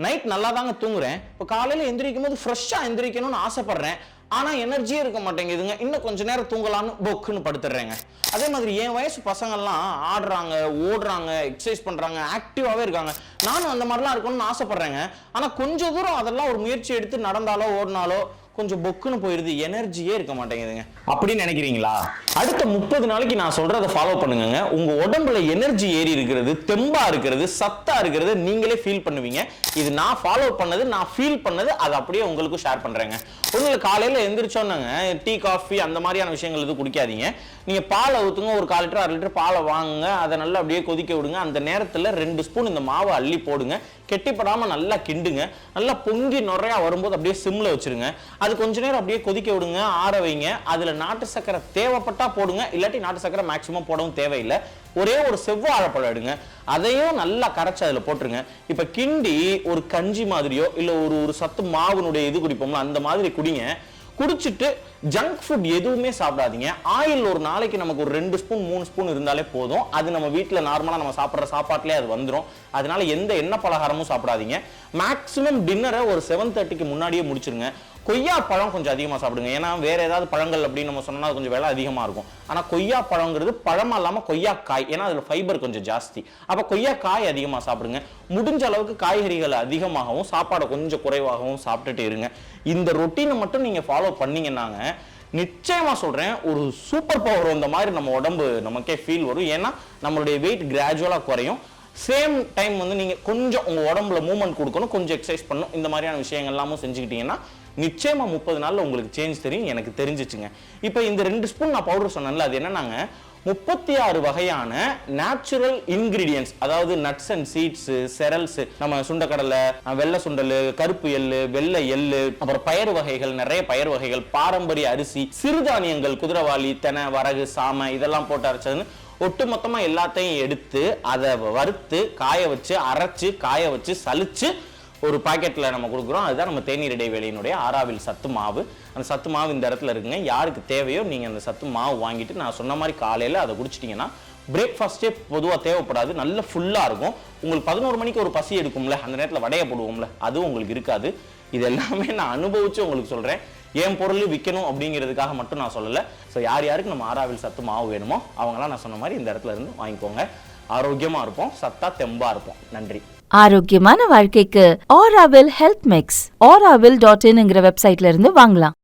Night நல்லா தாங்க தூங்குறேன், இப்போ காலையில் எந்திரிக்கும் போது ஃப்ரெஷ்ஷாக எந்திரிக்கணும்னு ஆசைப்படுறேன், ஆனால் எனர்ஜியே இருக்க மாட்டேங்குதுங்க. இன்னும் கொஞ்சம் நேரம் தூங்கலான்னு பொக்குன்னு படுத்துடுறேங்க. அதே மாதிரி என் வயசு பசங்கள்லாம் ஆடுறாங்க, ஓடுறாங்க, எக்ஸசைஸ் பண்ணுறாங்க, ஆக்டிவாகவே இருக்காங்க. நானும் அந்த மாதிரிலாம் இருக்கணும்னு ஆசைப்பட்றேங்க. ஆனால் கொஞ்சம் தூரம் அதெல்லாம் ஒரு முயற்சி எடுத்து நடந்தாலோ ஓடினாலோ கொஞ்சம் பொக்குன்னு போயிடுது, எனர்ஜியே இருக்க மாட்டேங்குதுங்க. அப்படின்னு நினைக்கிறீங்களா? அடுத்த 30 நாளைக்கு நான் சொல்றதை ஃபாலோ பண்ணுங்க. உங்க உடம்புல எனர்ஜி ஏறி இருக்கிறது, தெம்பா இருக்கிறது, சத்தா இருக்கிறது நீங்களே ஃபீல் பண்ணுவீங்க. இது நான் ஃபாலோ பண்ணது, நான் ஃபீல் பண்ணது, அதை அப்படியே உங்களுக்கு ஷேர் பண்றேங்க. உங்களுக்கு காலையில எந்திரிச்சோன்னாங்க டீ காஃபி அந்த மாதிரியான விஷயங்கள் எதுவும் குடிக்காதீங்க. நீங்க பாலை ஊற்றுங்க, ஒரு 1/4 லிட்டர் 1/2 லிட்டர் பாலை வாங்குங்க, அதை நல்லா அப்படியே கொதிக்க விடுங்க. அந்த நேரத்தில் 2 ஸ்பூன் இந்த மாவை அள்ளி போடுங்க, கெட்டிப்படாம நல்லா கிண்டுங்க. நல்லா பொங்கி நுறையா வரும்போது அப்படியே சிம்ல வச்சிருங்க. அது கொஞ்ச நேரம் அப்படியே கொதிக்க விடுங்க, ஆற வைங்க. அதுல நாட்டு சக்கரை தேவைப்பட்டா போடுங்க, இல்லாட்டி நாட்டு சக்கரை மேக்சிமம் போடவும் தேவையில்லை. ஒரே ஒரு செவ்வாழைப்பழம் எடுங்க, அதையும் நல்லா கரைச்சி அதில் போட்டுருங்க. இப்போ கிண்டி ஒரு கஞ்சி மாதிரியோ இல்லை ஒரு சத்து மாவுனுடைய இது குடிப்போம்ல, அந்த மாதிரி குடிங்க. குடிச்சிட்டு ஜங்க் ஃபுட் எதுவுமே சாப்பிடாதீங்க. ஆயில் ஒரு நாளைக்கு நமக்கு ஒரு 2 ஸ்பூன் 3 ஸ்பூன் இருந்தாலே போதும். அது நம்ம வீட்டில் நார்மலாக நம்ம சாப்பிட்ற சாப்பாட்டிலே அது வந்துடும். அதனால எந்த எண்ணெய் பலகாரமும் சாப்பிடாதீங்க. மேக்ஸிமம் டின்னரை ஒரு 7:30க்கு முன்னாடியே முடிச்சிருங்க. கொய்யா பழம் கொஞ்சம் அதிகமாக சாப்பிடுங்க. ஏன்னா வேற ஏதாவது பழங்கள் அப்படின்னு நம்ம சொன்னோம்னா கொஞ்சம் விலை அதிகமாக இருக்கும். ஆனால் கொய்யா பழங்கிறது பழமா இல்லாமல் கொய்யா காய், ஏன்னா அதில் ஃபைபர் கொஞ்சம் ஜாஸ்தி. அப்போ கொய்யா காய் அதிகமாக சாப்பிடுங்க. முடிஞ்ச அளவுக்கு காய்கறிகளை அதிகமாகவும் சாப்பாடை கொஞ்சம் குறைவாகவும் சாப்பிட்டுட்டு இருங்க. இந்த ரொட்டீனை மட்டும் நீங்கள் ஃபாலோ பண்ணீங்கன்னாங்க நிச்சயமா சொல்றேன், ஒரு சூப்பர் பவர் வந்த மாதிரி நம்ம உடம்பு நமக்கே ஃபீல் வரும். ஏன்னா நம்மளுடைய வெயிட் கிராஜுவலா குறையும். சேம் டைம் வந்து நீங்க கொஞ்சம் உங்க உடம்புல மூவ்மெண்ட் கொடுக்கணும், கொஞ்சம் எக்ஸசைஸ் பண்ணணும். இந்த மாதிரியான விஷயங்கள் எல்லாமும் செஞ்சுக்கிட்டீங்கன்னா நிச்சயமா 30 நாள்ல உங்களுக்கு சேஞ்ச் தெரியும். எனக்கு தெரிஞ்சிச்சுங்க. இப்போ இந்த 2 ஸ்பூன் நான் பவுடர் சொன்னேன்ல, அது என்னன்னாங்க 36 வகையான நேச்சுரல் இன்கிரீடியன்ஸ், அதாவது நட்ஸ் அண்ட் சீட்ஸ், செரல்ஸ், நம்ம சுண்டக்கடலை, வெள்ளை சுண்டல், கருப்பு எள்ளு, வெள்ளை எள்ளு, அப்புறம் பயறு வகைகள், நிறைய பயறு வகைகள், பாரம்பரிய அரிசி, சிறுதானியங்கள், குதிரைவாளி, தெனை, வரகு, சாமை, இதெல்லாம் போட்டு அரைச்சதுன்னு ஒட்டு மொத்தமா எல்லாத்தையும் எடுத்து அதை வறுத்து காய வச்சு, அரைச்சு, காய வச்சு, சலிச்சு ஒரு பாக்கெட்ல நம்ம கொடுக்குறோம். அதுதான் நம்ம தேநீர் இடைவேளையினுடைய ஆராவில் சத்து மாவு. அந்த சத்து மாவு இந்த இடத்துல இருக்குங்க. யாருக்கு தேவையோ நீங்க அந்த சத்து மாவு வாங்கிட்டு நான் சொன்ன மாதிரி காலையில அதை குடிச்சிட்டீங்கன்னா பிரேக்ஃபாஸ்டே பொதுவாக தேவைப்படாது, நல்ல ஃபுல்லா இருக்கும். உங்களுக்கு 11 மணிக்கு ஒரு பசி எடுக்கும்ல, அந்த நேரத்தில் வடைய போடுவோம்ல, அதுவும் உங்களுக்கு இருக்காது. இது எல்லாமே நான் அனுபவிச்சு உங்களுக்கு சொல்றேன். என் பொருள் விற்கணும் அப்படிங்கிறதுக்காக மட்டும் நான் சொல்லலை. ஸோ யார் யாருக்கு நம்ம ஆராவில் சத்து மாவு வேணுமோ அவங்களாம் நான் சொன்ன மாதிரி இந்த இடத்துல இருந்து வாங்கிக்கோங்க. ஆரோக்கியமா இருப்போம், சத்தா தெம்பா இருப்போம். நன்றி. ஆரோக்கியமான வாழ்க்கைக்கு ஆராவில் ஹெல்த் மிக்ஸ் auravil.in வெப்சைட்ல இருந்து வாங்கலாம்.